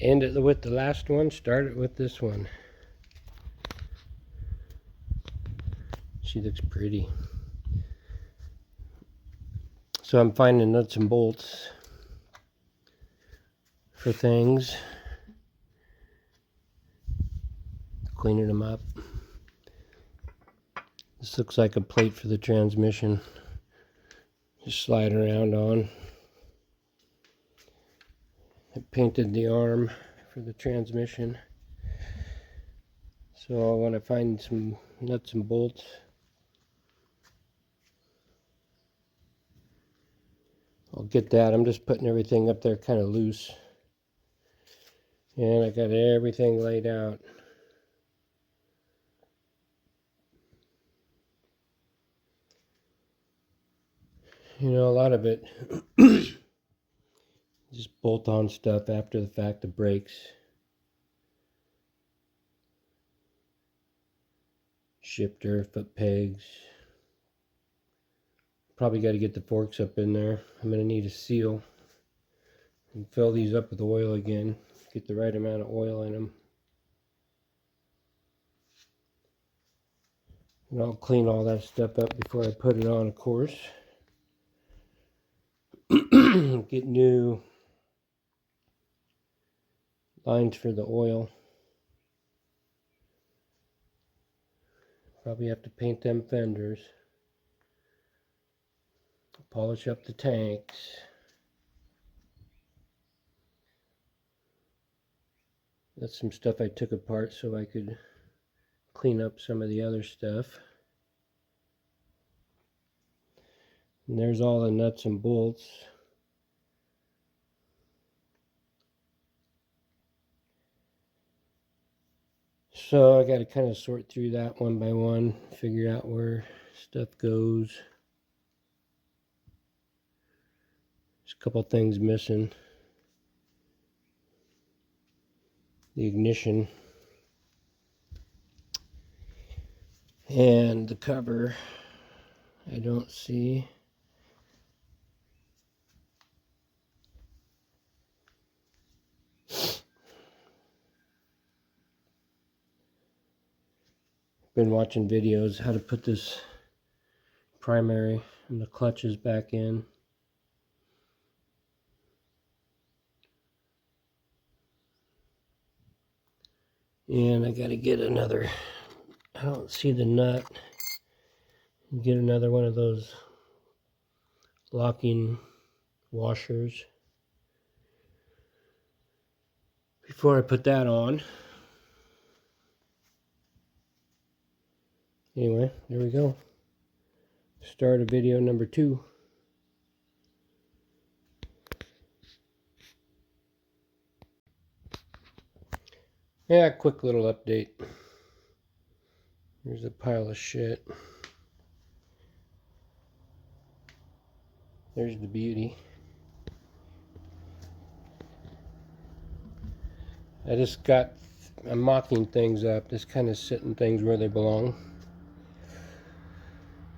End it with the last one, start it with this one. She looks pretty. So I'm finding nuts and bolts for things. Cleaning them up. This looks like a plate for the transmission. Just slide around on. I painted the arm for the transmission. So I want to find some nuts and bolts. I'll get that. I'm just putting everything up there kind of loose. And I got everything laid out. You know, a lot of it just bolt on stuff after the fact, the brakes. Shifter, foot pegs. Probably got to get the forks up in there. I'm going to need a seal. And fill these up with oil again. Get the right amount of oil in them. And I'll clean all that stuff up before I put it on, of course. Get new lines for the oil. Probably have to paint them fenders. Polish up the tanks. That's some stuff I took apart so I could clean up some of the other stuff. And there's all the nuts and bolts. So I got to kind of sort through that one by one, figure out where stuff goes. There's a couple things missing. The ignition and the cover I don't see. Been watching videos how to put this primary and the clutches back in. And I gotta get another, I don't see the nut. Get another one of those locking washers before I put that on. Anyway, there we go. Start of video number 2. Yeah, quick little update. Here's a pile of shit. There's the beauty. I'm mocking things up, just kind of sitting things where they belong.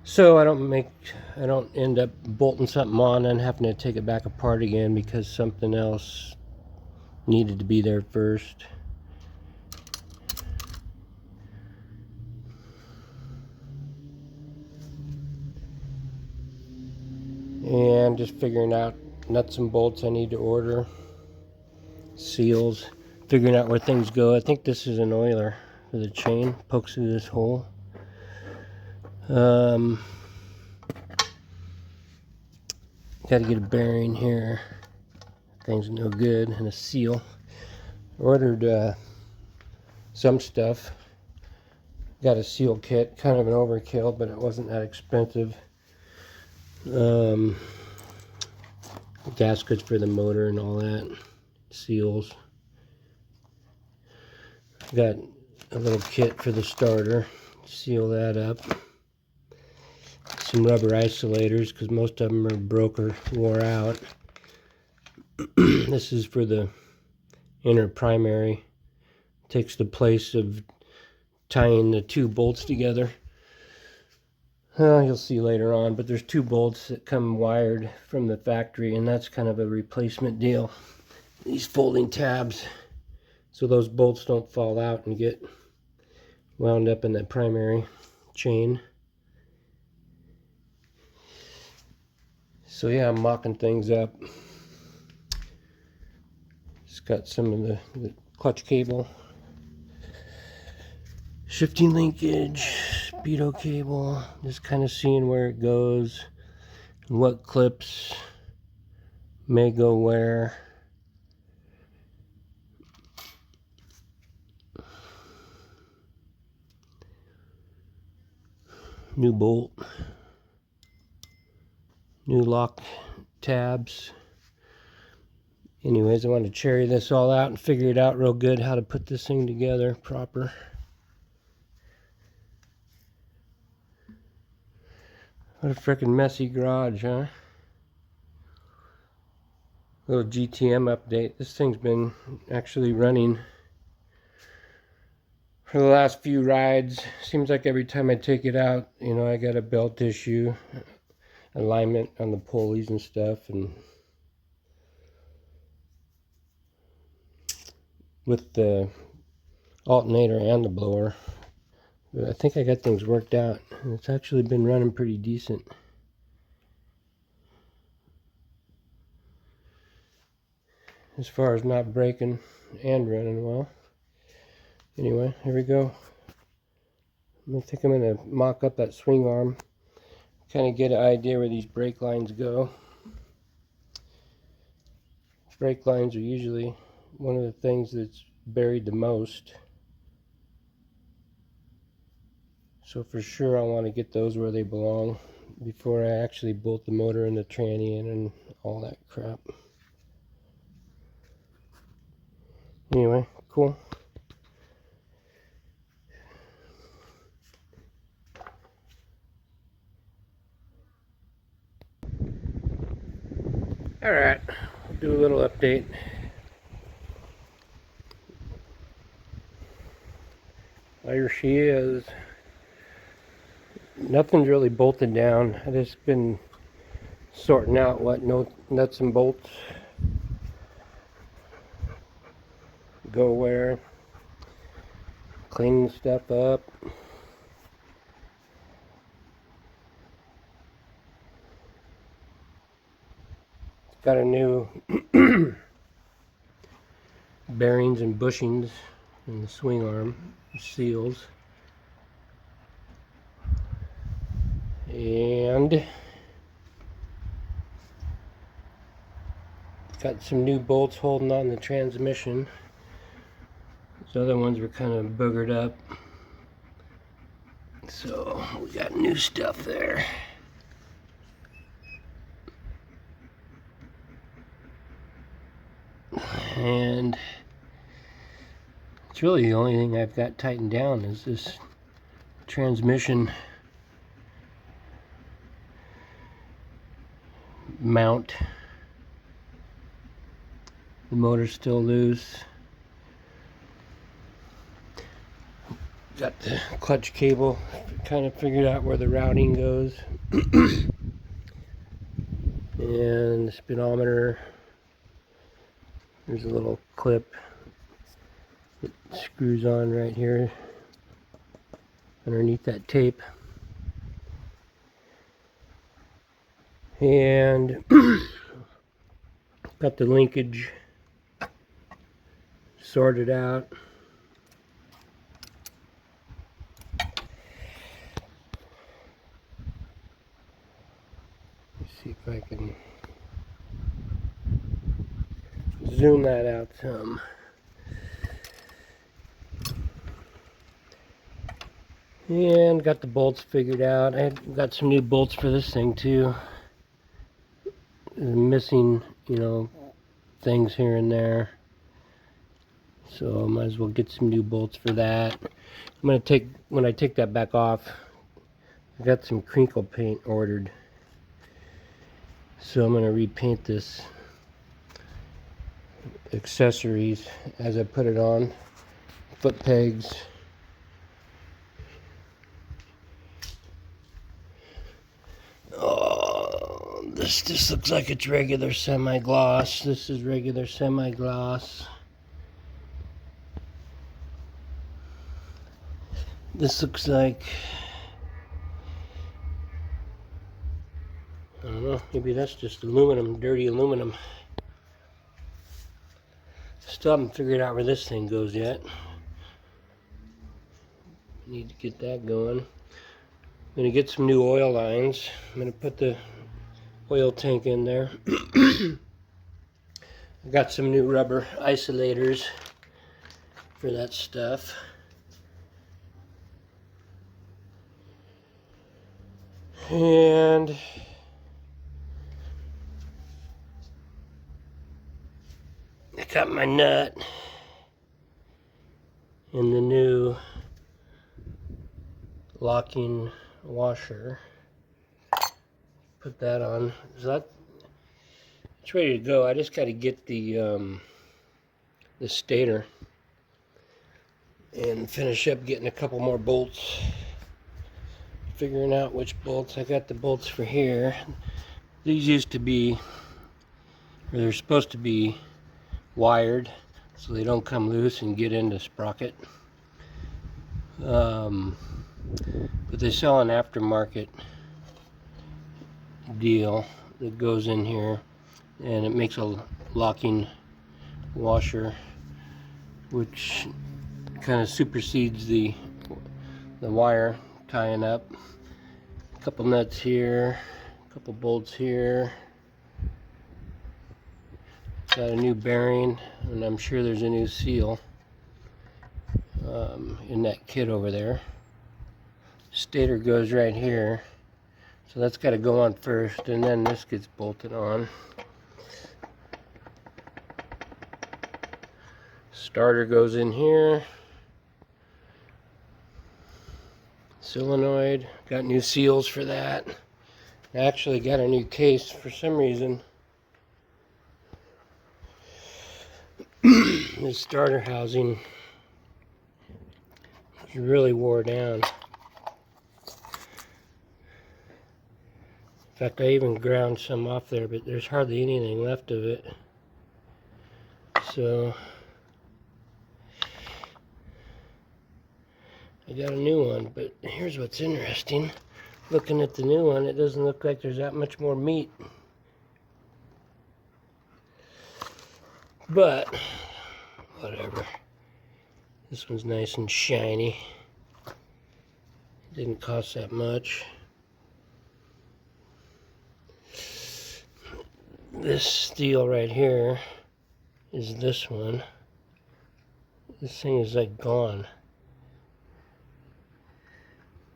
So I don't end up bolting something on and having to take it back apart again because something else needed to be there first. And just figuring out nuts and bolts I need to order. Seals. Figuring out where things go. I think this is an oiler for the chain. Pokes through this hole. Got to get a bearing here. Thing's no good. And a seal. Ordered some stuff. Got a seal kit. Kind of an overkill, but it wasn't that expensive. Gaskets for the motor and all that. Seals. Got a little kit for the starter. Seal that up. Some rubber isolators because most of them are broke or wore out. This is for the inner primary. Takes the place of tying the 2 bolts together. You'll see later on, but there's 2 bolts that come wired from the factory, and that's kind of a replacement deal. These folding tabs so those bolts don't fall out and get wound up in that primary chain. So yeah, I'm mocking things up. Just got some of the clutch cable, shifting linkage, speedo cable, just kind of seeing where it goes and what clips may go where. New bolt, new lock tabs. Anyways, I want to cherry this all out and figure it out real good how to put this thing together proper. What a freaking messy garage, huh? Little GTM update. This thing's been actually running for the last few rides. Seems like every time I take it out, you know, I got a belt issue, alignment on the pulleys and stuff, and with the alternator and the blower. But I think I got things worked out, and it's actually been running pretty decent. As far as not breaking and running well. Anyway, here we go. I think I'm going to mock up that swing arm, kind of get an idea where these brake lines go. Brake lines are usually one of the things that's buried the most. So for sure I want to get those where they belong before I actually bolt the motor and the tranny in and all that crap. Anyway, cool. Alright, I'll do a little update. There she is. Nothing's really bolted down. I've just been sorting out what nuts and bolts go where, cleaning stuff up. Got a new bearings and bushings in the swing arm, seals, and got some new bolts holding on the transmission. These other ones were kind of boogered up, so we got new stuff there. And it's really the only thing I've got tightened down is this transmission mount. The motor's still loose. Got the clutch cable kind of figured out where the routing goes. And the speedometer, there's a little clip that screws on right here underneath that tape. And got the linkage sorted out. Let's see if I can zoom that out some. And got the bolts figured out. I got some new bolts for this thing too. Missing, you know, things here and there. So I might as well get some new bolts for that. I'm gonna take, when I take that back off, I got some crinkle paint ordered. So I'm gonna repaint this accessories as I put it on. Foot pegs. Oh, this just looks like it's regular semi-gloss. This is regular semi-gloss. This looks like, I don't know, maybe that's just aluminum, dirty aluminum. Still haven't figured out where this thing goes yet. Need to get that going. I'm gonna get some new oil lines. I'm gonna put the oil tank in there. I got some new rubber isolators for that stuff. And I got my nut in the new locking washer. Put that on. So it's ready to go. I just got to get the stator and finish up getting a couple more bolts. Figuring out which bolts. I got the bolts for here. These used to be, or they're supposed to be wired so they don't come loose and get into sprocket. But they sell an aftermarket deal that goes in here, and it makes a locking washer which kind of supersedes the wire tying up. A couple nuts here, a couple bolts here. Got a new bearing, and I'm sure there's a new seal in that kit over there. Stator goes right here, so that's got to go on first, and then this gets bolted on. Starter goes in here. Solenoid, got new seals for that. I actually got a new case for some reason. This starter housing is really wore down. In fact, I even ground some off there, but there's hardly anything left of it. So I got a new one, but here's what's interesting. Looking at the new one, it doesn't look like there's that much more meat. But whatever. This one's nice and shiny. Didn't cost that much. This steel right here is this one. This thing is like gone.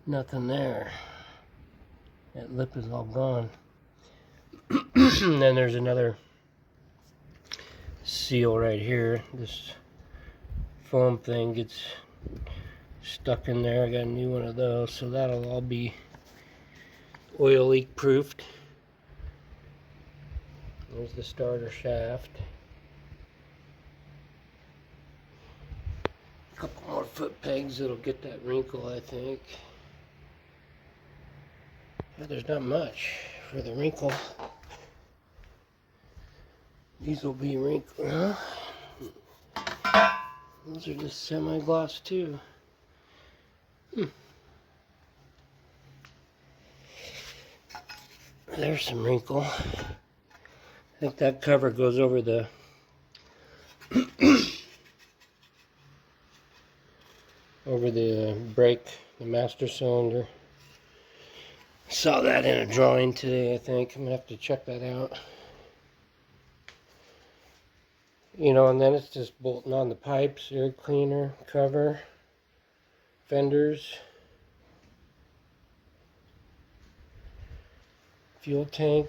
Nothing there. That lip is all gone. And then there's another seal right here. This foam thing gets stuck in there. I got a new one of those, so that'll all be oil leak proofed. There's the starter shaft. A couple more foot pegs that'll get that wrinkle, I think. But there's not much for the wrinkle. These will be wrinkled. Huh? Those are just semi-gloss too. There's some wrinkle. I think that cover goes over the over the brake, the master cylinder. Saw that in a drawing today, I think. I'm gonna have to check that out. You know, and then it's just bolting on the pipes, air cleaner, cover, fenders, fuel tank.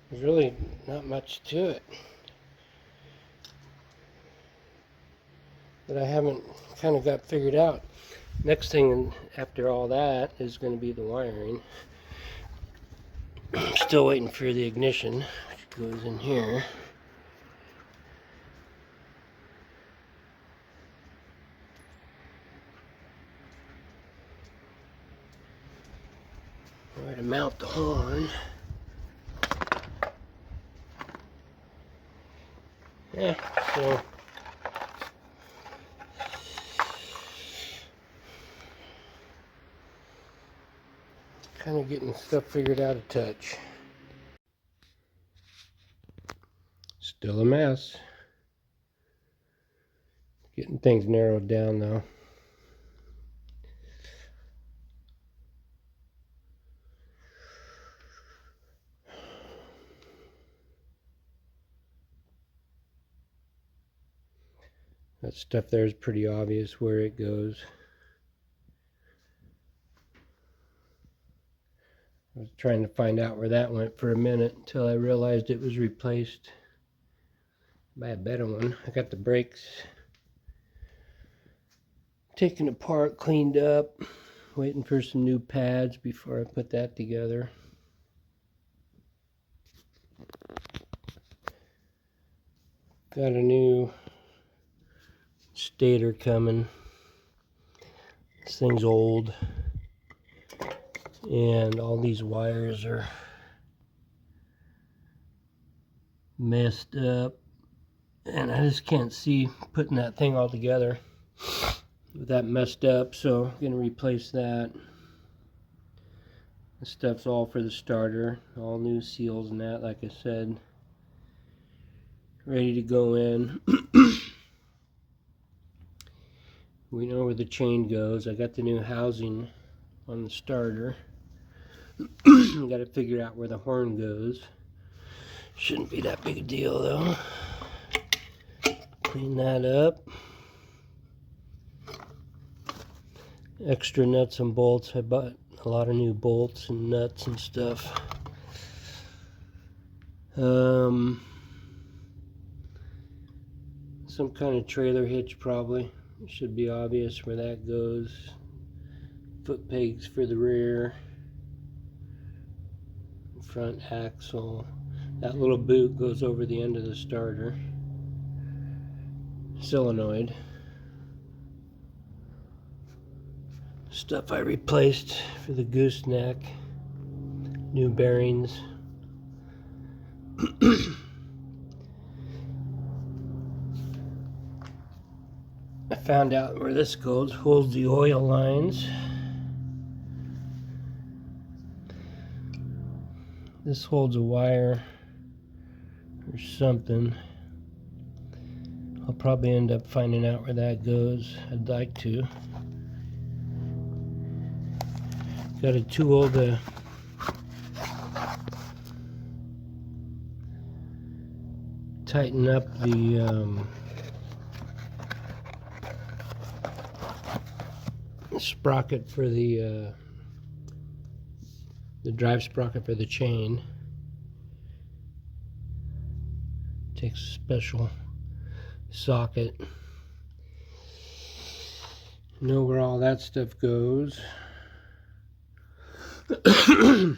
There's really not much to it. But I haven't kind of got figured out. Next thing after all that is going to be the wiring. I'm still waiting for the ignition, which goes in here. Where to mount the horn. Yeah, so kind of getting stuff figured out a touch. Still a mess. Getting things narrowed down though. That stuff there is pretty obvious where it goes. I was trying to find out where that went for a minute until I realized it was replaced by a better one. I got the brakes taken apart, cleaned up, waiting for some new pads before I put that together. Got a new stator coming. This thing's old, and all these wires are messed up, and I just can't see putting that thing all together with that messed up, so I'm gonna replace that. This stuff's all for the starter, all new seals and that, like I said, ready to go in. We know where the chain goes. I got the new housing on the starter. Got to figure out where the horn goes. Shouldn't be that big a deal though. Clean that up. Extra nuts and bolts. I bought a lot of new bolts and nuts and stuff. Some kind of trailer hitch probably. It should be obvious where that goes. Foot pegs for the rear. Front axle. That little boot goes over the end of the starter. Solenoid. Stuff I replaced for the gooseneck. New bearings. I found out where this goes. Holds the oil lines. This holds a wire or something. I'll probably end up finding out where that goes. I'd like to. Got a tool to tighten up the sprocket for the drive sprocket for the chain. Takes a special socket. Know where all that stuff goes. And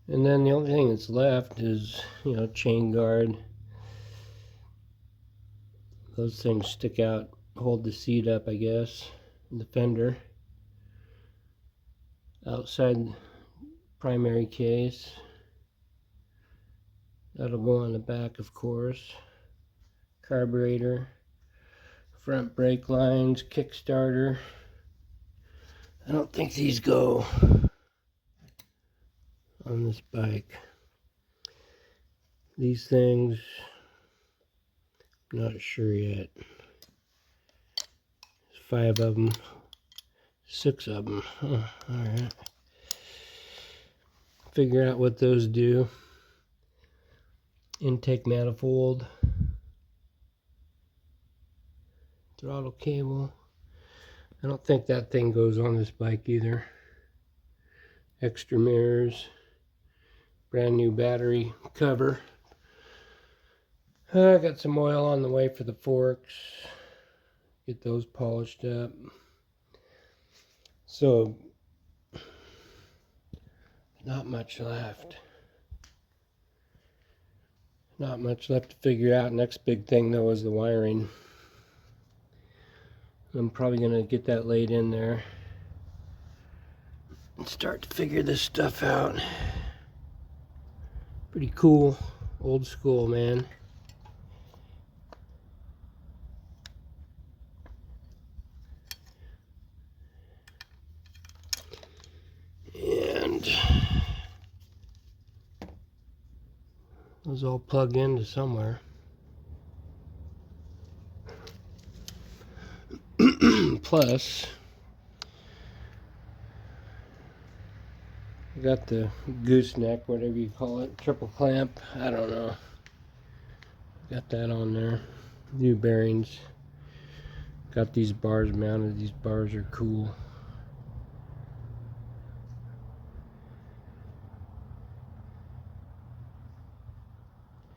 then the only thing that's left is, chain guard. Those things stick out, hold the seat up, I guess, the fender. Outside primary case. That'll go on the back, of course. Carburetor. Front brake lines, kickstarter. I don't think these go on this bike. These things, not sure yet. There's 5 of them, 6 of them. Huh, all right. Figure out what those do. Intake manifold. Throttle cable. I don't think that thing goes on this bike either. Extra mirrors. Brand new battery cover. I got some oil on the way for the forks. Get those polished up. So, not much left. Not much left to figure out. Next big thing though is the wiring. I'm probably going to get that laid in there and start to figure this stuff out. Pretty cool. Old school, man. Those all plug into somewhere. Plus, I got the gooseneck, whatever you call it, triple clamp, I don't know. Got that on there. New bearings. Got these bars mounted. These bars are cool.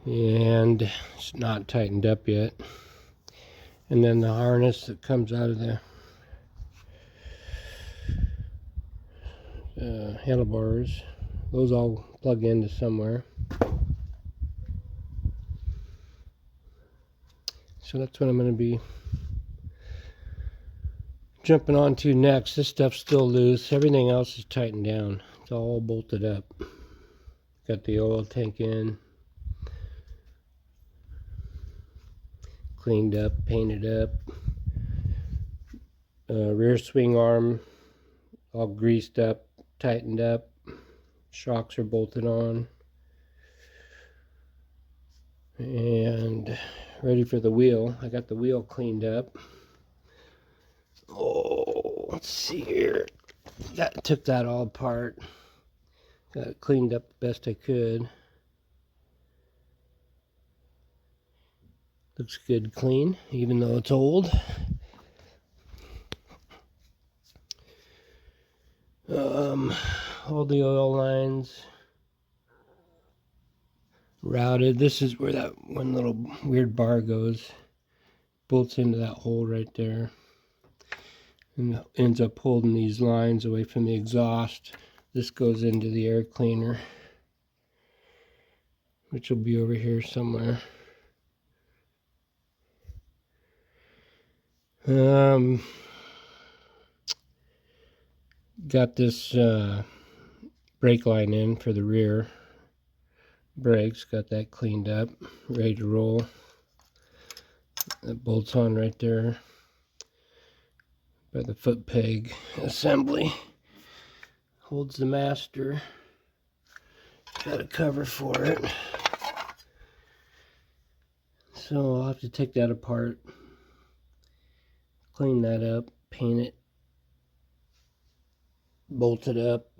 And it's not tightened up yet. And then the harness that comes out of the handlebars, those all plug into somewhere. So that's what I'm going to be jumping onto next. This stuff's still loose. Everything else is tightened down. It's all bolted up. Got the oil tank in. Cleaned up, painted up. Rear swing arm all greased up, tightened up. Shocks are bolted on. And ready for the wheel. I got the wheel cleaned up. Oh, let's see here. Took that all apart. Got it cleaned up the best I could. Looks good clean, even though it's old. All the oil lines routed. This is where that one little weird bar goes. Bolts into that hole right there. And ends up holding these lines away from the exhaust. This goes into the air cleaner, which will be over here somewhere. Got this brake line in for the rear brakes. Got that cleaned up, ready to roll. That bolts on right there by the foot peg assembly. Holds the master. Got a cover for it. So I'll have to take that apart, clean that up, paint it, bolt it up.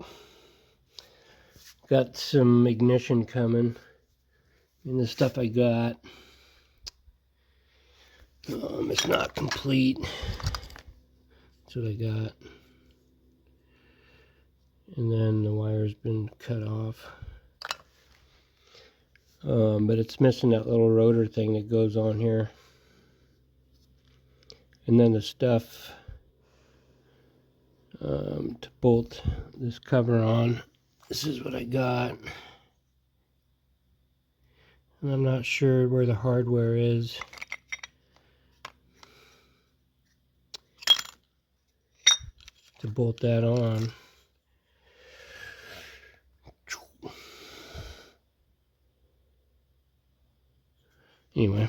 Got some ignition coming in the stuff I got. It's not complete. That's what I got. And then the wire's been cut off. But it's missing that little rotor thing that goes on here. And then the stuff to bolt this cover on. This is what I got. And I'm not sure where the hardware is. To bolt that on. Anyway.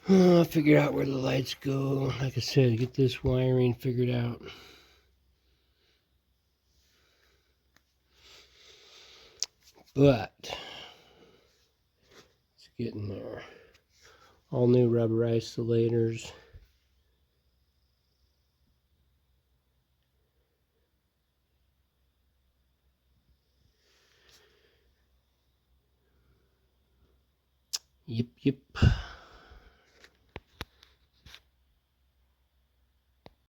I'll figure out where the lights go. Like I said, get this wiring figured out. But it's getting there. All new rubber isolators. Yep.